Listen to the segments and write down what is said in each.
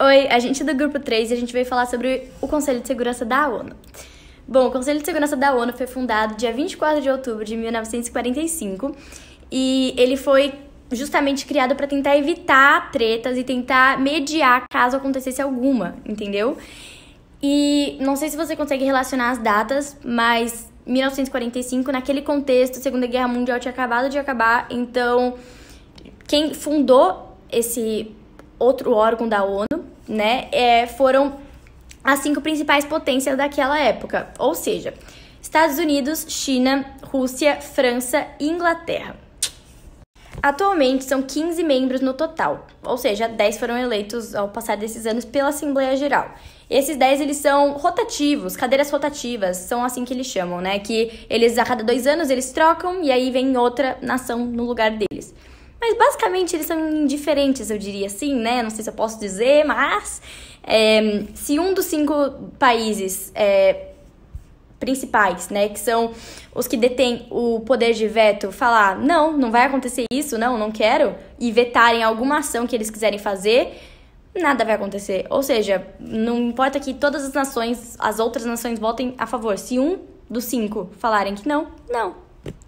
Oi, a gente é do Grupo 3 e a gente veio falar sobre o Conselho de Segurança da ONU. Bom, o Conselho de Segurança da ONU foi fundado dia 24 de outubro de 1945 e ele foi justamente criado para tentar evitar tretas e tentar mediar caso acontecesse alguma, entendeu? E não sei se você consegue relacionar as datas, mas 1945, naquele contexto, a Segunda Guerra Mundial tinha acabado de acabar, então quem fundou esse outro órgão da ONU, né, foram as 5 principais potências daquela época, ou seja, Estados Unidos, China, Rússia, França e Inglaterra. Atualmente são 15 membros no total, ou seja, 10 foram eleitos ao passar desses anos pela Assembleia Geral. Esses 10, eles são rotativos, cadeiras rotativas, são assim que eles chamam, né? Que eles, a cada 2 anos, eles trocam e aí vem outra nação no lugar deles. Mas, basicamente, eles são indiferentes, eu diria assim, né? Não sei se eu posso dizer, mas se um dos 5 países principais, né, que são os que detêm o poder de veto, falar, não vai acontecer isso, não quero, e vetarem alguma ação que eles quiserem fazer, nada vai acontecer. Ou seja, não importa que todas as nações, as outras nações votem a favor. Se um dos 5 falarem que não.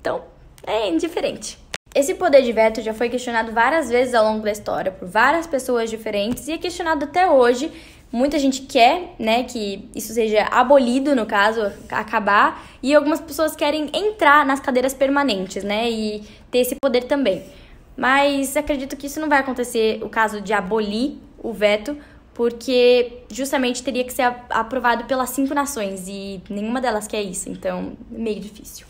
Então, é indiferente. Esse poder de veto já foi questionado várias vezes ao longo da história por várias pessoas diferentes e é questionado até hoje. Muita gente quer, né, que isso seja abolido, no caso, acabar, e algumas pessoas querem entrar nas cadeiras permanentes, né, e ter esse poder também. Mas acredito que isso não vai acontecer, o caso de abolir o veto, porque justamente teria que ser aprovado pelas 5 nações e nenhuma delas quer isso, então é meio difícil.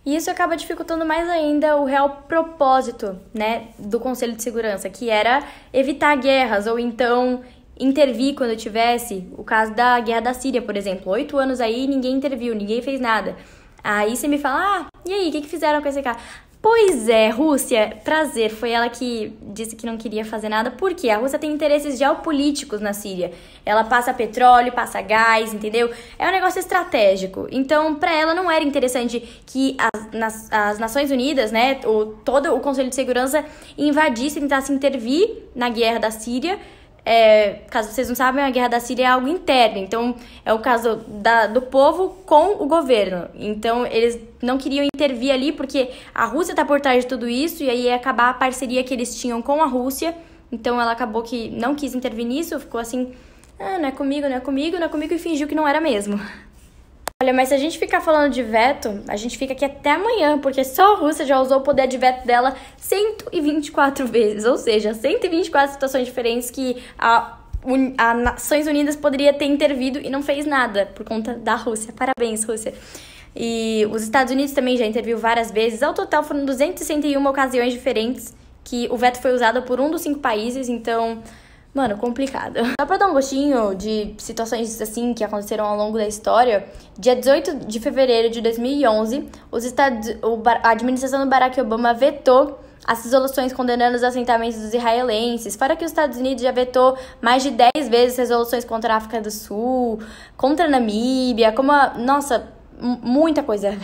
E isso acaba dificultando mais ainda o real propósito, né, do Conselho de Segurança, que era evitar guerras ou então intervir quando tivesse o caso da Guerra da Síria, por exemplo. 8 anos aí, ninguém interviu, ninguém fez nada. Aí você me fala, e aí, o que fizeram com esse cara? Pois é, Rússia, prazer, foi ela que disse que não queria fazer nada, porque a Rússia tem interesses geopolíticos na Síria. Ela passa petróleo, passa gás, entendeu? É um negócio estratégico. Então, para ela não era interessante que as Nações Unidas, né, todo o Conselho de Segurança invadisse, tentasse intervir na guerra da Síria. Caso vocês não sabem, a guerra da Síria é algo interno, então é o caso do povo com o governo. Então eles não queriam intervir ali porque a Rússia está por trás de tudo isso e aí ia acabar a parceria que eles tinham com a Rússia. Então ela acabou que não quis intervir nisso, ficou assim, não é comigo e fingiu que não era mesmo. Olha, mas se a gente ficar falando de veto, a gente fica aqui até amanhã, porque só a Rússia já usou o poder de veto dela 124 vezes, ou seja, 124 situações diferentes que a Nações Unidas poderia ter intervido e não fez nada por conta da Rússia. Parabéns, Rússia. E os Estados Unidos também já interviu várias vezes, ao total foram 261 ocasiões diferentes que o veto foi usado por um dos 5 países, então... Mano, complicado. Só pra dar um gostinho de situações assim que aconteceram ao longo da história, dia 18 de fevereiro de 2011, a administração do Barack Obama vetou as resoluções condenando os assentamentos dos israelenses, fora que os Estados Unidos já vetou mais de 10 vezes resoluções contra a África do Sul, contra a Namíbia, nossa, muita coisa.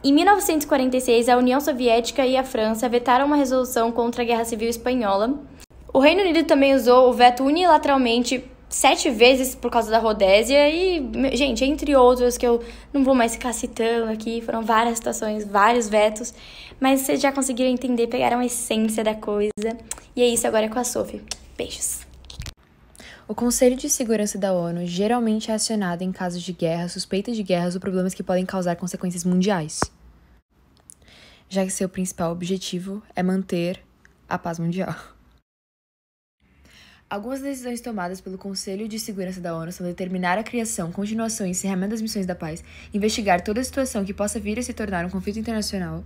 Em 1946, a União Soviética e a França vetaram uma resolução contra a Guerra Civil Espanhola. O Reino Unido também usou o veto unilateralmente 7 vezes por causa da Rodésia e, gente, entre outros que eu não vou mais ficar citando aqui, foram várias situações, vários vetos, mas vocês já conseguiram entender, pegaram a essência da coisa. E é isso, agora é com a Sophie. Beijos. O Conselho de Segurança da ONU geralmente é acionado em casos de guerra, suspeitas de guerras ou problemas que podem causar consequências mundiais, já que seu principal objetivo é manter a paz mundial. Algumas decisões tomadas pelo Conselho de Segurança da ONU são determinar a criação, continuação e encerramento das missões da paz, investigar toda situação que possa vir a se tornar um conflito internacional,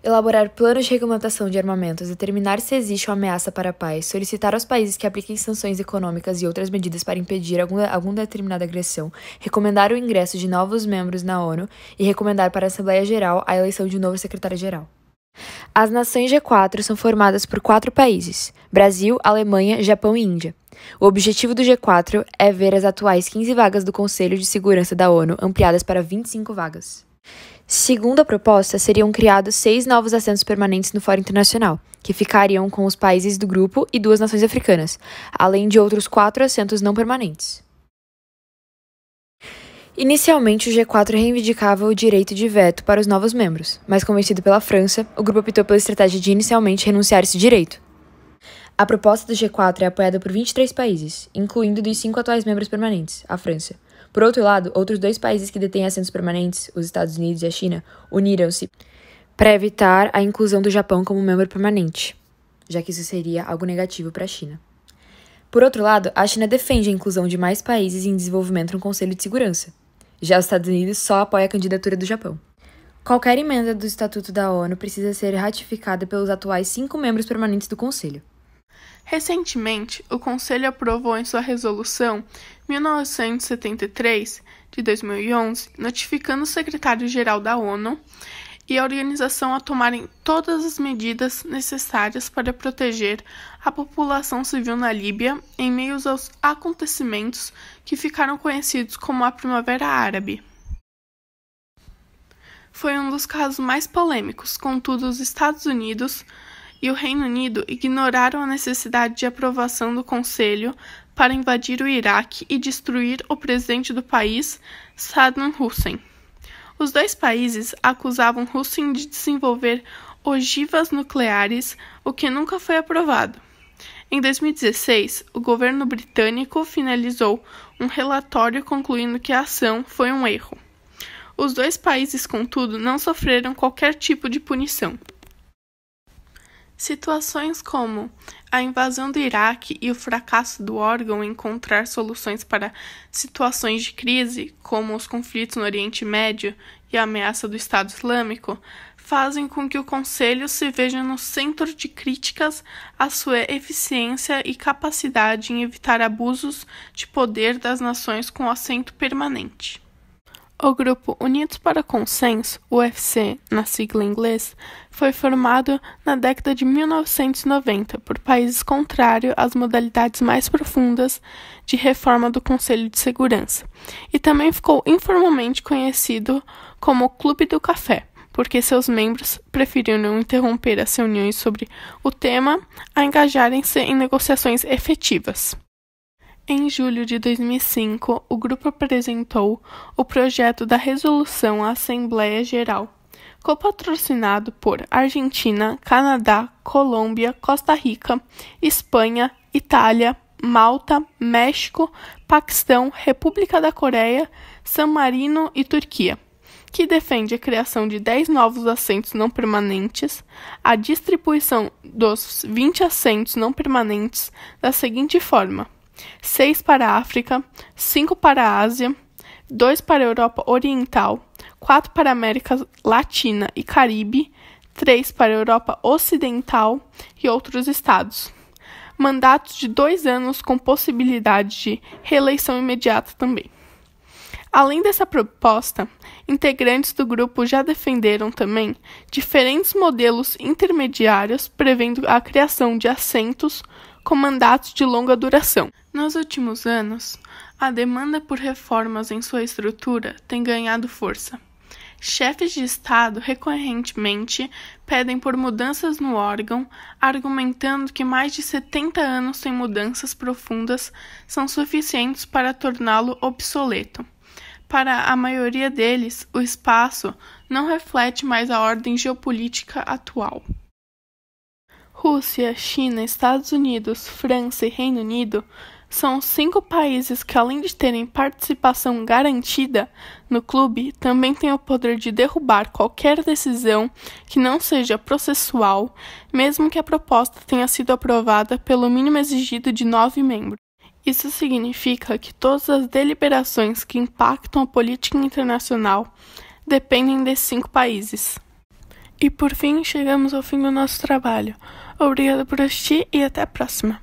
elaborar planos de regulamentação de armamentos, determinar se existe uma ameaça para a paz, solicitar aos países que apliquem sanções econômicas e outras medidas para impedir alguma determinada agressão, recomendar o ingresso de novos membros na ONU e recomendar para a Assembleia Geral a eleição de um novo secretário-geral. As nações G4 são formadas por 4 países: Brasil, Alemanha, Japão e Índia. O objetivo do G4 é ver as atuais 15 vagas do Conselho de Segurança da ONU ampliadas para 25 vagas. Segundo a proposta, seriam criados 6 novos assentos permanentes no Fórum Internacional, que ficariam com os países do grupo e 2 nações africanas, além de outros 4 assentos não permanentes. Inicialmente, o G4 reivindicava o direito de veto para os novos membros, mas convencido pela França, o grupo optou pela estratégia de inicialmente renunciar esse direito. A proposta do G4 é apoiada por 23 países, incluindo dos 5 atuais membros permanentes, a França. Por outro lado, outros 2 países que detêm assentos permanentes, os Estados Unidos e a China, uniram-se para evitar a inclusão do Japão como membro permanente, já que isso seria algo negativo para a China. Por outro lado, a China defende a inclusão de mais países em desenvolvimento no Conselho de Segurança. Já os Estados Unidos só apoiam a candidatura do Japão. Qualquer emenda do Estatuto da ONU precisa ser ratificada pelos atuais 5 membros permanentes do Conselho. Recentemente, o Conselho aprovou em sua Resolução 1973, de 2011, notificando o secretário-geral da ONU e a organização a tomarem todas as medidas necessárias para proteger a população civil na Líbia em meio aos acontecimentos que ficaram conhecidos como a Primavera Árabe. Foi um dos casos mais polêmicos, contudo, os Estados Unidos e o Reino Unido ignoraram a necessidade de aprovação do Conselho para invadir o Iraque e destruir o presidente do país, Saddam Hussein. Os 2 países acusavam Hussein de desenvolver ogivas nucleares, o que nunca foi aprovado. Em 2016, o governo britânico finalizou um relatório concluindo que a ação foi um erro. Os 2 países, contudo, não sofreram qualquer tipo de punição. Situações como a invasão do Iraque e o fracasso do órgão em encontrar soluções para situações de crise, como os conflitos no Oriente Médio e a ameaça do Estado Islâmico, fazem com que o Conselho se veja no centro de críticas à sua eficiência e capacidade em evitar abusos de poder das nações com assento permanente. O Grupo Unidos para Consenso, UFC, na sigla em inglês, foi formado na década de 1990 por países contrários às modalidades mais profundas de reforma do Conselho de Segurança, e também ficou informalmente conhecido como Clube do Café, porque seus membros preferiram interromper as reuniões sobre o tema a engajarem-se em negociações efetivas. Em julho de 2005, o grupo apresentou o projeto da resolução à Assembleia Geral, copatrocinado por Argentina, Canadá, Colômbia, Costa Rica, Espanha, Itália, Malta, México, Paquistão, República da Coreia, San Marino e Turquia, que defende a criação de 10 novos assentos não permanentes, a distribuição dos 20 assentos não permanentes da seguinte forma: 6 para a África, 5 para a Ásia, 2 para a Europa Oriental, 4 para a América Latina e Caribe, 3 para a Europa Ocidental e outros estados. Mandatos de 2 anos com possibilidade de reeleição imediata também. Além dessa proposta, integrantes do grupo já defenderam também diferentes modelos intermediários prevendo a criação de assentos com mandatos de longa duração. Nos últimos anos, a demanda por reformas em sua estrutura tem ganhado força. Chefes de Estado recorrentemente pedem por mudanças no órgão, argumentando que mais de 70 anos sem mudanças profundas são suficientes para torná-lo obsoleto. Para a maioria deles, o espaço não reflete mais a ordem geopolítica atual. Rússia, China, Estados Unidos, França e Reino Unido são os 5 países que, além de terem participação garantida no clube, também têm o poder de derrubar qualquer decisão que não seja processual, mesmo que a proposta tenha sido aprovada pelo mínimo exigido de 9 membros. Isso significa que todas as deliberações que impactam a política internacional dependem desses 5 países. E por fim, chegamos ao fim do nosso trabalho. Obrigada por assistir e até a próxima!